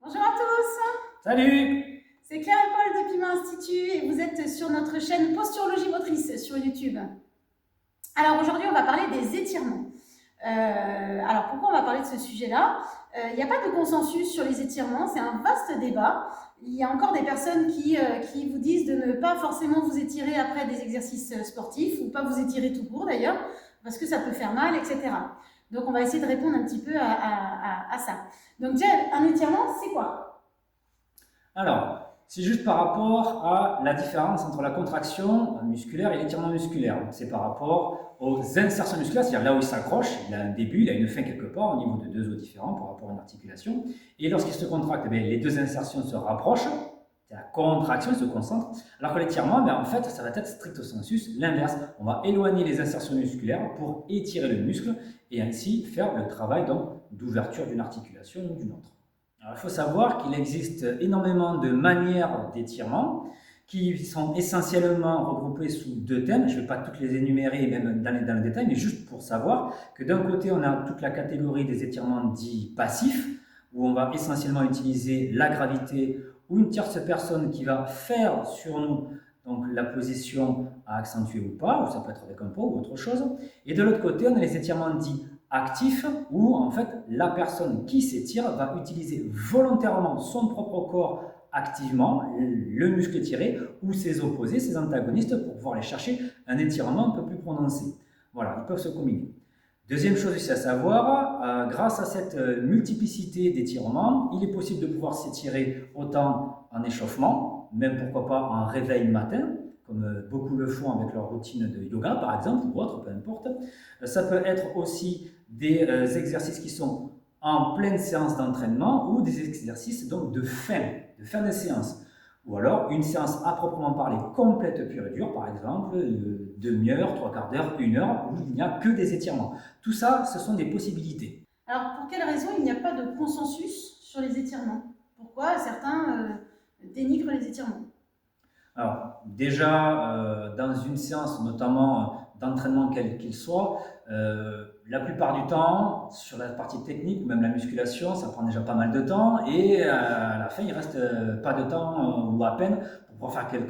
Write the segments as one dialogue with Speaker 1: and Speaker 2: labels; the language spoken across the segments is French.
Speaker 1: Bonjour à tous,
Speaker 2: Salut!
Speaker 1: c'est Claire et Paul de Pima Institut et vous êtes sur notre chaîne Posturologie Motrice sur YouTube. Alors aujourd'hui on va parler des étirements. Alors pourquoi on va parler de ce sujet-là? Il n'y a pas de consensus sur les étirements, c'est un vaste débat. Il y a encore des personnes qui vous disent de ne pas forcément vous étirer après des exercices sportifs ou pas vous étirer tout court d'ailleurs parce que ça peut faire mal, etc. Donc on va essayer de répondre un petit peu à ça. Donc déjà, un étirement, c'est quoi?
Speaker 2: Alors, c'est juste par rapport à la différence entre la contraction musculaire et l'étirement musculaire. C'est par rapport aux insertions musculaires, c'est-à-dire là où il s'accroche, il a un début, il a une fin quelque part au niveau de deux os différents par rapport à une articulation. Et lorsqu'il se contracte, les deux insertions se rapprochent, c'est la contraction, il se concentre. Alors que l'étirement, en fait, ça va être stricto sensus l'inverse. On va éloigner les insertions musculaires pour étirer le muscle et ainsi faire le travail d'ouverture d'une articulation ou d'une autre. Alors, il faut savoir qu'il existe énormément de manières d'étirement qui sont essentiellement regroupées sous deux thèmes. Je ne vais pas toutes les énumérer, même dans le détail, mais juste pour savoir que d'un côté, on a toute la catégorie des étirements dits passifs, où on va essentiellement utiliser la gravité ou une tierce personne qui va faire sur nous donc la position à accentuer ou pas, ou ça peut être avec un poids ou autre chose. Et de l'autre côté, on a les étirements dits actifs où en fait la personne qui s'étire va utiliser volontairement son propre corps activement, le muscle étiré ou ses opposés, ses antagonistes pour pouvoir aller chercher un étirement un peu plus prononcé. Voilà, ils peuvent se combiner. Deuxième chose aussi à savoir, grâce à cette multiplicité d'étirements, il est possible de pouvoir s'étirer autant en échauffement, même pourquoi pas en réveil matin, comme beaucoup le font avec leur routine de yoga par exemple, ou autre, peu importe. Ça peut être aussi des exercices qui sont en pleine séance d'entraînement ou des exercices donc de fin de séance. Ou alors une séance à proprement parler complète, pure et dure, par exemple, demi-heure, trois quarts d'heure, une heure, où il n'y a que des étirements. Tout ça, ce sont des possibilités.
Speaker 1: Alors, pour quelle raison il n'y a pas de consensus sur les étirements? Pourquoi certains dénigrent les étirements?
Speaker 2: Alors, déjà, dans une séance, notamment d'entraînement quel qu'il soit, la plupart du temps, sur la partie technique, même la musculation, ça prend déjà pas mal de temps et à la fin, il reste pas de temps ou à peine pour pouvoir faire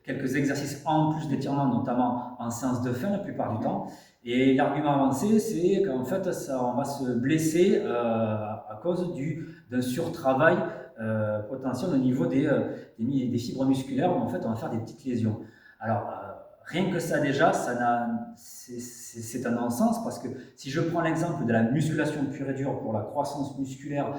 Speaker 2: quelques exercices en plus d'étirement, notamment en séance de fin la plupart du temps. Et l'argument avancé, c'est qu'en fait, on va se blesser à cause d'un surtravail potentiel au niveau des fibres musculaires où en fait on va faire des petites lésions. Alors, rien que ça déjà, c'est un non-sens parce que si je prends l'exemple de la musculation pure et dure pour la croissance musculaire,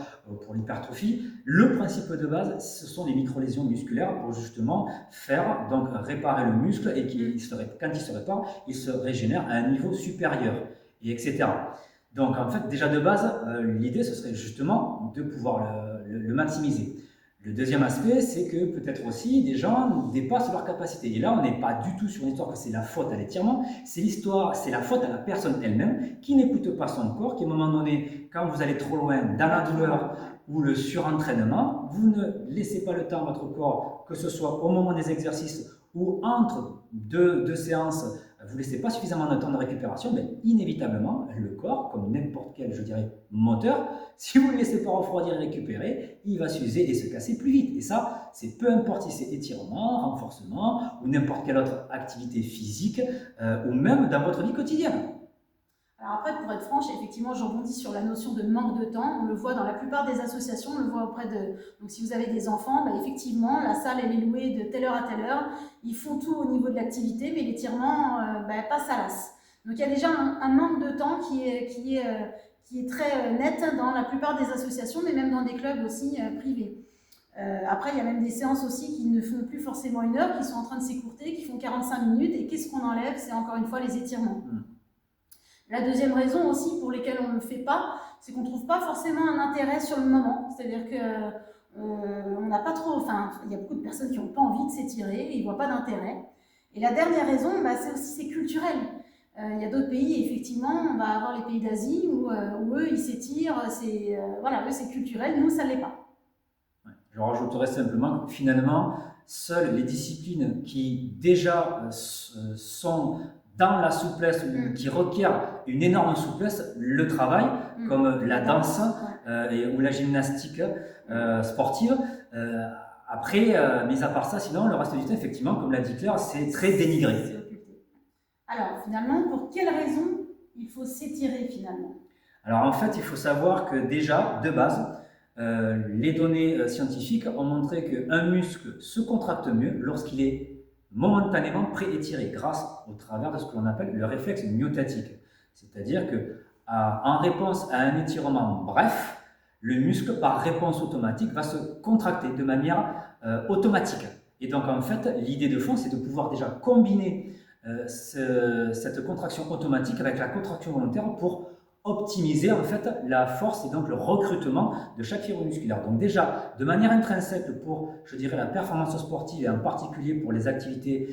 Speaker 2: pour l'hypertrophie, le principe de base, ce sont les micro-lésions musculaires pour justement faire, donc réparer le muscle et quand il se répare, il se régénère à un niveau supérieur, et etc. Donc en fait, déjà de base, l'idée ce serait justement de pouvoir le maximiser. Le deuxième aspect, c'est que peut-être aussi des gens dépassent leur capacité. Et là, on n'est pas du tout sur une histoire que c'est la faute à l'étirement, c'est la faute à la personne elle-même qui n'écoute pas son corps, qui à un moment donné, quand vous allez trop loin dans la douleur ou le surentraînement, vous ne laissez pas le temps à votre corps, que ce soit au moment des exercices ou entre deux séances, vous ne laissez pas suffisamment de temps de récupération, mais inévitablement, le corps, comme n'importe quel, je dirais, moteur, si vous ne le laissez pas refroidir et récupérer, il va s'user et se casser plus vite. Et ça, c'est peu importe si c'est étirement, renforcement ou n'importe quelle autre activité physique ou même dans votre vie quotidienne.
Speaker 1: Alors après, pour être franche, effectivement, je rebondis sur la notion de manque de temps. On le voit dans la plupart des associations, on le voit auprès de... Donc si vous avez des enfants, bah, effectivement, la salle, elle est louée de telle heure à telle heure. Ils font tout au niveau de l'activité, mais l'étirement passe à l'as. Donc il y a déjà un manque de temps qui est très net dans la plupart des associations, mais même dans des clubs aussi privés. Après, il y a même des séances aussi qui ne font plus forcément une heure, qui sont en train de s'écourter, qui font 45 minutes. Et qu'est-ce qu'on enlève? C'est encore une fois les étirements. La deuxième raison aussi pour lesquelles on ne le fait pas, c'est qu'on ne trouve pas forcément un intérêt sur le moment. C'est-à-dire que on n'a pas trop, enfin, il y a beaucoup de personnes qui n'ont pas envie de s'étirer, ils ne voient pas d'intérêt. Et la dernière raison, c'est culturel. Il y a d'autres pays, effectivement, on va avoir les pays d'Asie où eux, ils s'étirent, voilà, eux, c'est culturel, nous, ça ne l'est pas.
Speaker 2: Je rajouterais simplement que finalement, seules les disciplines qui déjà sont dans la souplesse ou qui requiert une énorme souplesse le travail, comme la danse ou la gymnastique sportive. Après, mis à part ça, sinon, le reste du temps, effectivement, comme l'a dit Claire, c'est très dénigré.
Speaker 1: Alors, finalement, pour quelles raisons il faut s'étirer finalement?
Speaker 2: Alors, en fait, il faut savoir que déjà, de base, les données scientifiques ont montré qu'un muscle se contracte mieux lorsqu'il est momentanément pré-étiré, grâce au travers de ce que l'on appelle le réflexe myotatique. C'est-à-dire que, en réponse à un étirement bref, le muscle, par réponse automatique, va se contracter de manière automatique. Et donc, en fait, l'idée de fond, c'est de pouvoir déjà combiner cette contraction automatique avec la contraction volontaire pour optimiser en fait la force et donc le recrutement de chaque fibre musculaire. Donc déjà, de manière intrinsèque pour, je dirais, la performance sportive et en particulier pour les activités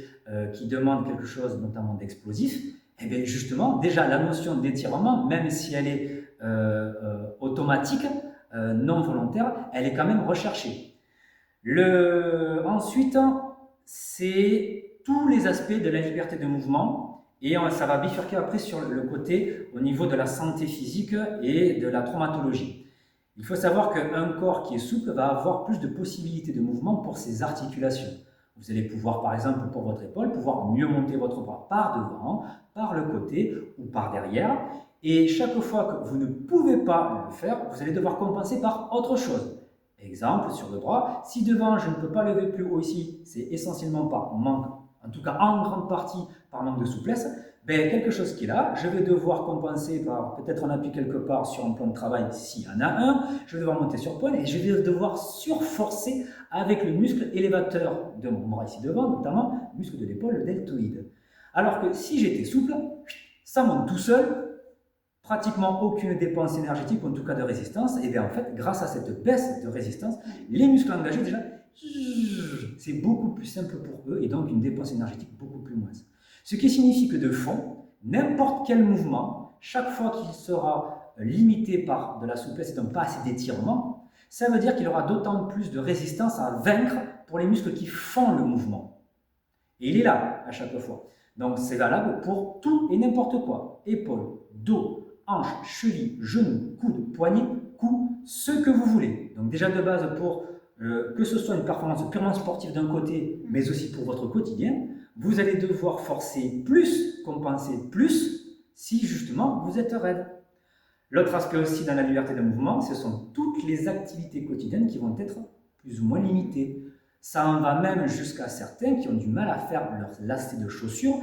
Speaker 2: qui demandent quelque chose notamment d'explosif, et bien justement, déjà la notion d'étirement, même si elle est automatique, non volontaire, elle est quand même recherchée. Ensuite, c'est tous les aspects de la liberté de mouvement et ça va bifurquer après sur le côté au niveau de la santé physique et de la traumatologie. Il faut savoir qu'un corps qui est souple va avoir plus de possibilités de mouvement pour ses articulations. Vous allez pouvoir, par exemple, pour votre épaule, pouvoir mieux monter votre bras par devant, par le côté ou par derrière. Et chaque fois que vous ne pouvez pas le faire, vous allez devoir compenser par autre chose. Exemple, sur le bras, si devant je ne peux pas lever plus haut ici, c'est essentiellement par manque, en tout cas en grande partie par manque de souplesse, ben, quelque chose qui est là, je vais devoir compenser par peut-être un appui quelque part sur un plan de travail s'il y en a un, je vais devoir monter sur pointe et je vais devoir surforcer avec le muscle élévateur de mon bras ici devant, notamment le muscle de l'épaule, le deltoïde. Alors que si j'étais souple, ça monte tout seul, pratiquement aucune dépense énergétique, ou en tout cas de résistance, et bien en fait, grâce à cette baisse de résistance, les muscles engagés déjà, c'est beaucoup plus simple pour eux, et donc une dépense énergétique beaucoup plus moindre. Ce qui signifie que de fond, n'importe quel mouvement, chaque fois qu'il sera limité par de la souplesse et donc pas assez d'étirement, ça veut dire qu'il aura d'autant plus de résistance à vaincre pour les muscles qui font le mouvement. Et il est là à chaque fois. Donc c'est valable pour tout et n'importe quoi. Épaules, dos, hanches, chevilles, genoux, coudes, poignets, cou, ce que vous voulez. Donc déjà de base pour que ce soit une performance purement sportive d'un côté, mais aussi pour votre quotidien, vous allez devoir forcer plus, compenser plus, si justement vous êtes raide. L'autre aspect aussi dans la liberté de mouvement, ce sont toutes les activités quotidiennes qui vont être plus ou moins limitées. Ça en va même jusqu'à certains qui ont du mal à faire leur lacet de chaussures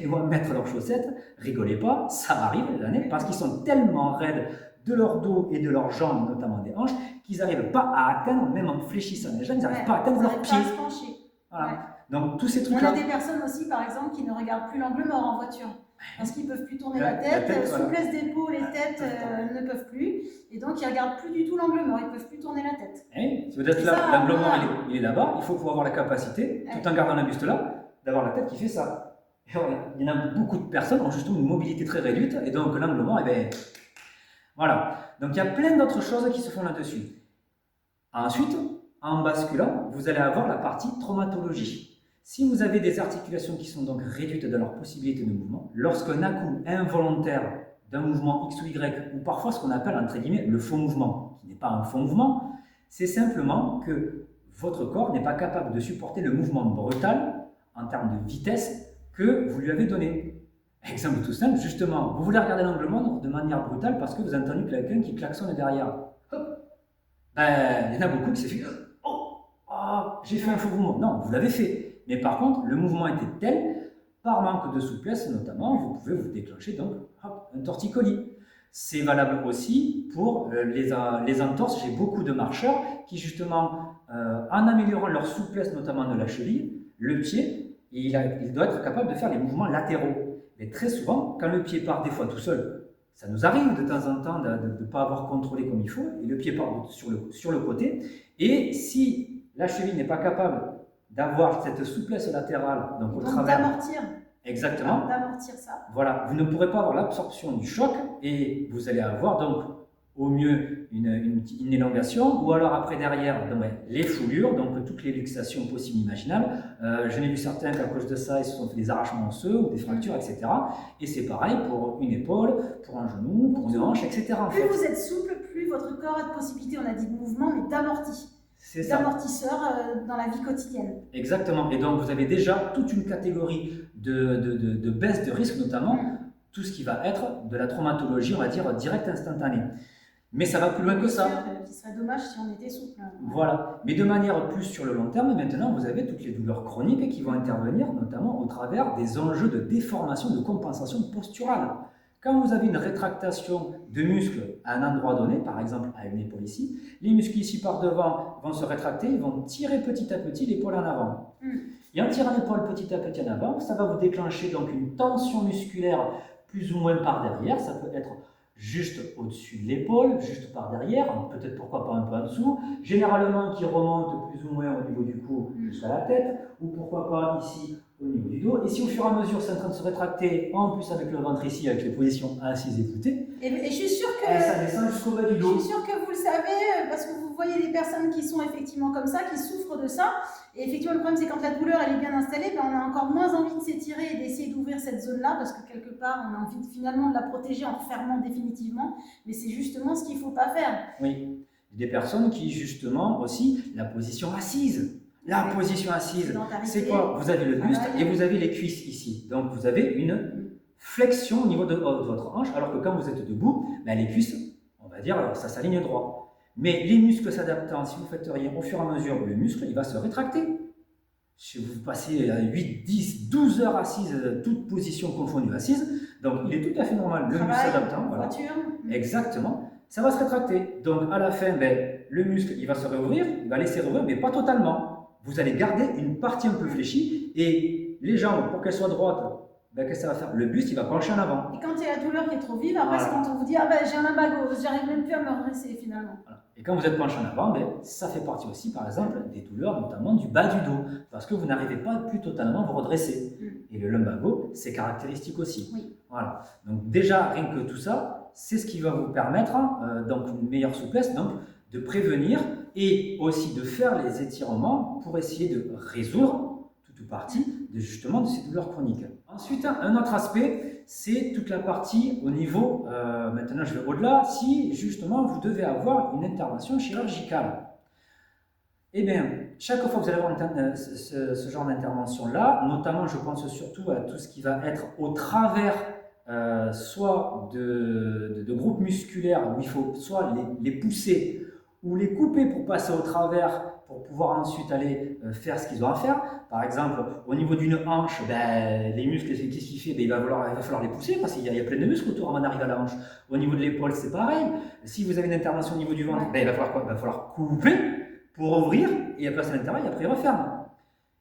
Speaker 2: et vont mettre leurs chaussettes. Rigolez pas, ça arrive l'année parce qu'ils sont tellement raides de leur dos et de leurs jambes, notamment des hanches, qu'ils n'arrivent pas à atteindre, même en fléchissant les jambes, ils n'arrivent pas à atteindre leurs pieds. Voilà. Ouais. Donc tous ces trucs-là.
Speaker 1: On a des personnes aussi, par exemple, qui ne regardent plus l'angle mort en voiture. Parce qu'ils ne peuvent plus tourner la tête, souplesse d'épaule et tête ne peuvent plus, et donc ils ne regardent plus du tout l'angle mort, ils ne peuvent plus tourner la tête.
Speaker 2: Si vous êtes là, l'angle mort il est là-bas, il faut pouvoir avoir la capacité, tout en gardant la buste là, d'avoir la tête qui fait ça. Et il y en a beaucoup de personnes qui ont justement une mobilité très réduite, et donc l'angle mort, voilà. Donc il y a plein d'autres choses qui se font là-dessus. Ensuite, en basculant, vous allez avoir la partie traumatologie. Si vous avez des articulations qui sont donc réduites dans leur possibilité de mouvement, lorsqu'un à-coup involontaire d'un mouvement X ou Y, ou parfois ce qu'on appelle entre guillemets le faux mouvement, qui n'est pas un faux mouvement, c'est simplement que votre corps n'est pas capable de supporter le mouvement brutal en termes de vitesse que vous lui avez donné. Exemple tout simple, justement, vous voulez regarder l'angle mort de manière brutale parce que vous avez entendu quelqu'un qui klaxonne derrière. Il y en a beaucoup qui se disent « Oh, j'ai fait un faux mouvement ». Non, vous l'avez fait. Mais par contre, le mouvement était tel, par manque de souplesse notamment, vous pouvez vous déclencher donc un torticolis. C'est valable aussi pour les entorses. J'ai beaucoup de marcheurs qui justement, en améliorant leur souplesse notamment de la cheville, le pied, il doit être capable de faire les mouvements latéraux. Mais très souvent, quand le pied part des fois tout seul, ça nous arrive de temps en temps de ne pas avoir contrôlé comme il faut, et le pied part sur le côté, et si la cheville n'est pas capable d'avoir cette souplesse latérale, donc au travers
Speaker 1: d'amortir.
Speaker 2: Exactement.
Speaker 1: D'amortir ça.
Speaker 2: Voilà, vous ne pourrez pas avoir l'absorption du choc et vous allez avoir donc au mieux une élongation, ou alors après derrière donc, les foulures, donc toutes les luxations possibles imaginables. Je n'ai vu certains qu'à cause de ça, ils se sont fait des arrachements osseux ou des fractures, etc. Et c'est pareil pour une épaule, pour un genou, pour une hanche, etc.
Speaker 1: Plus vous êtes souple, plus votre corps a de possibilités, on a dit de mouvement, mais d'amortisseur dans la vie quotidienne.
Speaker 2: Exactement. Et donc vous avez déjà toute une catégorie de baisse de risque, notamment tout ce qui va être de la traumatologie, on va dire, directe instantanée. Mais ça va plus loin que ça.
Speaker 1: Ce serait dommage si on était souple.
Speaker 2: Voilà. Mais de manière plus sur le long terme, maintenant, vous avez toutes les douleurs chroniques qui vont intervenir, notamment au travers des enjeux de déformation, de compensation posturale. Quand vous avez une rétractation de muscles à un endroit donné, par exemple à une épaule ici, les muscles ici par devant vont se rétracter, ils vont tirer petit à petit l'épaule en avant. Et en tirant l'épaule petit à petit en avant, ça va vous déclencher donc une tension musculaire plus ou moins par derrière. Ça peut être juste au-dessus de l'épaule, juste par derrière, peut-être pourquoi pas un peu en dessous, généralement qui remonte plus ou moins au niveau du cou jusqu'à la tête, ou pourquoi pas ici au niveau du dos. Et si au fur et à mesure c'est en train de se rétracter, en plus avec le ventre ici, avec les positions assises et voûtées,
Speaker 1: et je suis sûre que
Speaker 2: ça descend jusqu'au bas du dos.
Speaker 1: Je suis sûre que vous le savez, parce que vous voyez des personnes qui sont effectivement comme ça, qui souffrent de ça. Et effectivement, le problème, c'est quand la douleur elle est bien installée, ben, on a encore moins envie de s'étirer et d'essayer d'ouvrir cette zone-là, parce que quelque part, on a envie finalement de la protéger en refermant définitivement. Mais c'est justement ce qu'il ne faut pas faire.
Speaker 2: Oui, des personnes qui, justement, aussi, la position assise. La position assise, c'est quoi? Vous avez le buste et vous avez les cuisses ici. Donc, vous avez une flexion au niveau de votre hanche, alors que quand vous êtes debout, ben, les cuisses, on va dire, ça s'aligne droit. Mais les muscles s'adaptant, si vous faites rien, au fur et à mesure, le muscle, il va se rétracter. Si vous passez 8, 10, 12 heures assises, toutes positions confondues assises, donc il est tout à fait normal, le muscle s'adaptant. Voilà. Exactement, ça va se rétracter. Donc à la fin, ben, le muscle, il va se réouvrir, il va laisser rouvrir, mais pas totalement. Vous allez garder une partie un peu fléchie, et les jambes, pour qu'elles soient droites, ben, qu'est-ce que ça va faire? Le buste, il va pencher en avant.
Speaker 1: Et quand il y a la douleur qui est trop vive, après, c'est quand on vous dit « Ah ben, j'ai un lumbago, j'arrive même plus à me redresser finalement. »
Speaker 2: Voilà. Et quand vous êtes penché en avant, ben, ça fait partie aussi, par exemple, des douleurs, notamment du bas du dos, parce que vous n'arrivez pas plus totalement à vous redresser. Et le lumbago, c'est caractéristique aussi. Voilà. Donc déjà, rien que tout ça, c'est ce qui va vous permettre donc une meilleure souplesse, donc de prévenir et aussi de faire les étirements pour essayer de résoudre toute ou partie de justement de ces douleurs chroniques. Ensuite, un autre aspect, c'est toute la partie au niveau, maintenant je vais au-delà, si justement vous devez avoir une intervention chirurgicale. Eh bien, chaque fois que vous allez avoir ce genre d'intervention-là, notamment je pense surtout à tout ce qui va être au travers soit de groupes musculaires où il faut soit les pousser ou les couper pour passer au travers pour pouvoir ensuite aller faire ce qu'ils ont à faire. Par exemple, au niveau d'une hanche, ben, les muscles, qu'est-ce qu'il fait? Ben, il va falloir les pousser parce qu'il y a plein de muscles autour avant d'arriver à la hanche. Au niveau de l'épaule, c'est pareil. Si vous avez une intervention au niveau du ventre, ben, il va falloir quoi? Il va falloir couper pour ouvrir et il place à l'intérieur et après il referme.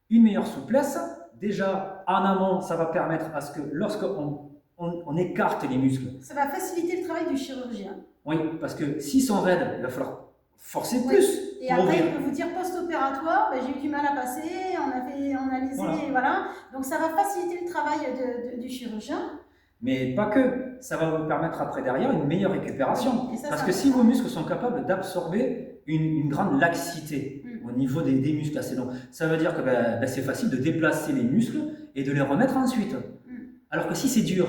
Speaker 2: Une meilleure souplesse, déjà en amont, ça va permettre à ce que lorsqu'on écarte les muscles,
Speaker 1: ça va faciliter le travail du chirurgien.
Speaker 2: Oui, parce que s'ils sont raides, il va falloir forcer plus.
Speaker 1: Et après, il peut vous dire post-opératoire, ben, j'ai eu du mal à passer, on a lésé, voilà. Donc ça va faciliter le travail du chirurgien.
Speaker 2: Mais pas que, ça va vous permettre après derrière une meilleure récupération. Parce que si vos muscles sont capables d'absorber une grande laxité au niveau des muscles assez longs, ça veut dire que c'est facile de déplacer les muscles et de les remettre ensuite. Alors que si c'est dur,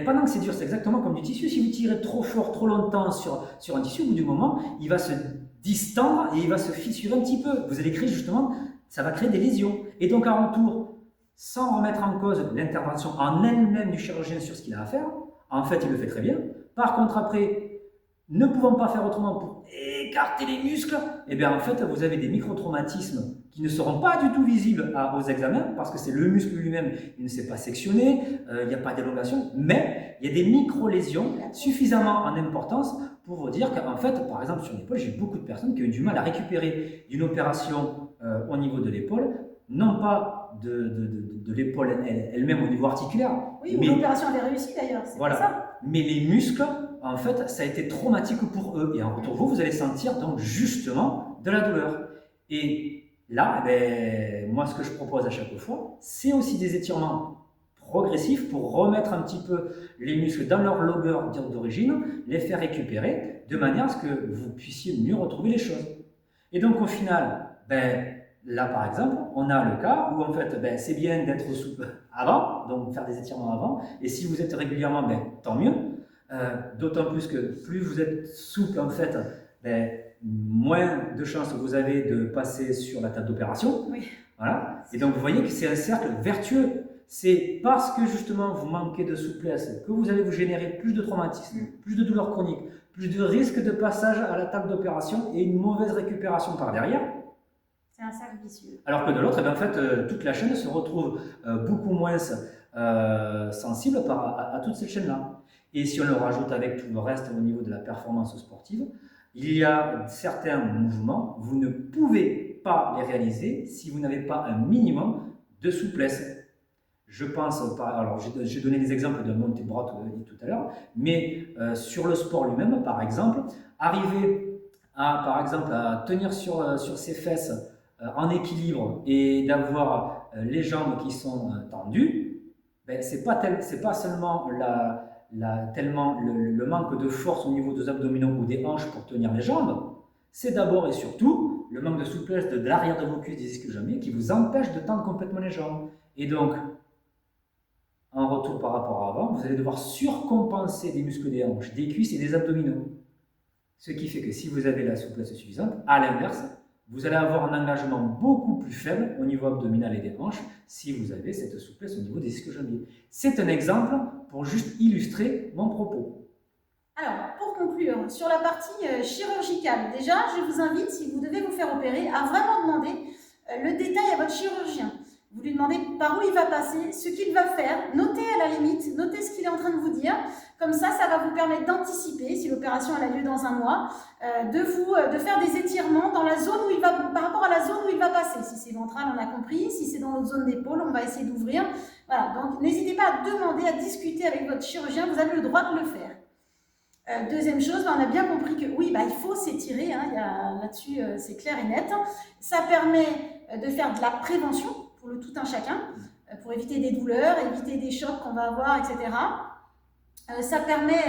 Speaker 2: pendant que c'est dur, c'est exactement comme du tissu. Si vous tirez trop fort, trop longtemps sur un tissu, au bout du moment, il va se distendre et il va se fissurer un petit peu. Vous allez créer justement, ça va créer des lésions. Et donc en retour, sans remettre en cause l'intervention en elle-même du chirurgien sur ce qu'il a à faire, en fait il le fait très bien. Par contre après, ne pouvant pas faire autrement pour écarter les muscles, et bien en fait vous avez des micro-traumatismes qui ne seront pas du tout visibles aux examens parce que c'est le muscle lui-même, il ne s'est pas sectionné, il n'y a pas d'élongation, mais il y a des micro-lésions suffisamment en importance pour vous dire qu'en fait, par exemple sur l'épaule, j'ai beaucoup de personnes qui ont eu du mal à récupérer d'une opération au niveau de l'épaule, non pas de l'épaule elle-même au niveau articulaire.
Speaker 1: Oui, mais l'opération avait réussi d'ailleurs, c'est
Speaker 2: voilà.
Speaker 1: ça.
Speaker 2: Mais les muscles, en fait, ça a été traumatique pour eux. Et en retour, vous allez sentir donc justement de la douleur. Et là, moi, ce que je propose à chaque fois, c'est aussi des étirements progressif pour remettre un petit peu les muscles dans leur longueur d'origine, les faire récupérer de manière à ce que vous puissiez mieux retrouver les choses. Et donc au final, là par exemple, on a le cas où en fait c'est bien d'être souple avant, donc faire des étirements avant, et si vous êtes régulièrement, tant mieux. D'autant plus que plus vous êtes souple en fait, moins de chances vous avez de passer sur la table d'opération.
Speaker 1: Oui.
Speaker 2: Voilà. Et donc vous voyez que c'est un cercle vertueux. C'est parce que justement vous manquez de souplesse que vous allez vous générer plus de traumatismes, plus de douleurs chroniques, plus de risques de passage à la table d'opération et une mauvaise récupération par derrière.
Speaker 1: C'est un cercle vicieux.
Speaker 2: Alors que de l'autre, en fait, toute la chaîne se retrouve beaucoup moins sensible à toute cette chaîne-là. Et si on le rajoute avec tout le reste au niveau de la performance sportive, il y a certains mouvements, vous ne pouvez pas les réaliser si vous n'avez pas un minimum de souplesse. Je pense, alors j'ai donné des exemples de montée de bras tout à l'heure, mais sur le sport lui-même, par exemple, arriver à tenir sur ses fesses en équilibre et d'avoir les jambes qui sont tendues, c'est pas seulement tellement le manque de force au niveau des abdominaux ou des hanches pour tenir les jambes, c'est d'abord et surtout le manque de souplesse de l'arrière de vos cuisses, des ischios jambiers qui vous empêche de tendre complètement les jambes. Et donc, en retour par rapport à avant, vous allez devoir surcompenser des muscles des hanches, des cuisses et des abdominaux. Ce qui fait que si vous avez la souplesse suffisante, à l'inverse, vous allez avoir un engagement beaucoup plus faible au niveau abdominal et des hanches si vous avez cette souplesse au niveau des ischio-jambiers. C'est un exemple pour juste illustrer mon propos.
Speaker 1: Alors, pour conclure, sur la partie chirurgicale, déjà, je vous invite, si vous devez vous faire opérer, à vraiment demander le détail à votre chirurgien. Vous lui demandez par où il va passer, ce qu'il va faire, notez à la limite, notez ce qu'il est en train de vous dire. Comme ça va vous permettre d'anticiper, si l'opération a lieu dans un mois, de faire des étirements dans la zone où il va, par rapport à la zone où il va passer. Si c'est ventral, on a compris. Si c'est dans notre zone d'épaule, on va essayer d'ouvrir. Voilà, donc n'hésitez pas à demander, à discuter avec votre chirurgien, vous avez le droit de le faire. Deuxième chose, on a bien compris que oui, il faut s'étirer, là-dessus c'est clair et net. Ça permet de faire de la prévention pour le tout un chacun, pour éviter des douleurs, éviter des chocs qu'on va avoir, etc. Ça permet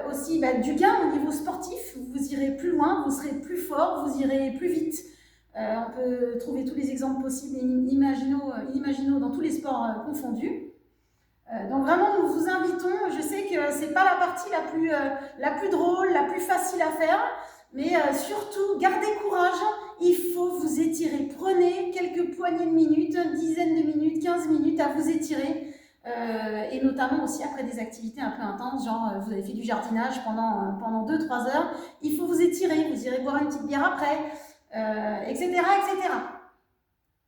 Speaker 1: aussi du gain au niveau sportif, vous irez plus loin, vous serez plus fort, vous irez plus vite. On peut trouver tous les exemples possibles et inimaginaux dans tous les sports confondus. Donc vraiment, nous vous invitons, je sais que ce n'est pas la partie la plus drôle, la plus facile à faire, mais surtout, gardez courage, il faut vous étirer. Prenez quelques poignées de minutes, une dizaine de minutes, 15 minutes à vous étirer, et notamment aussi après des activités un peu intenses, genre vous avez fait du jardinage pendant 2-3 heures, il faut vous étirer, vous irez boire une petite bière après, etc. etc.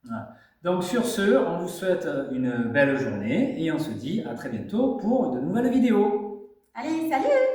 Speaker 2: Voilà. Donc sur ce, on vous souhaite une belle journée et on se dit à très bientôt pour de nouvelles vidéos.
Speaker 1: Allez, salut!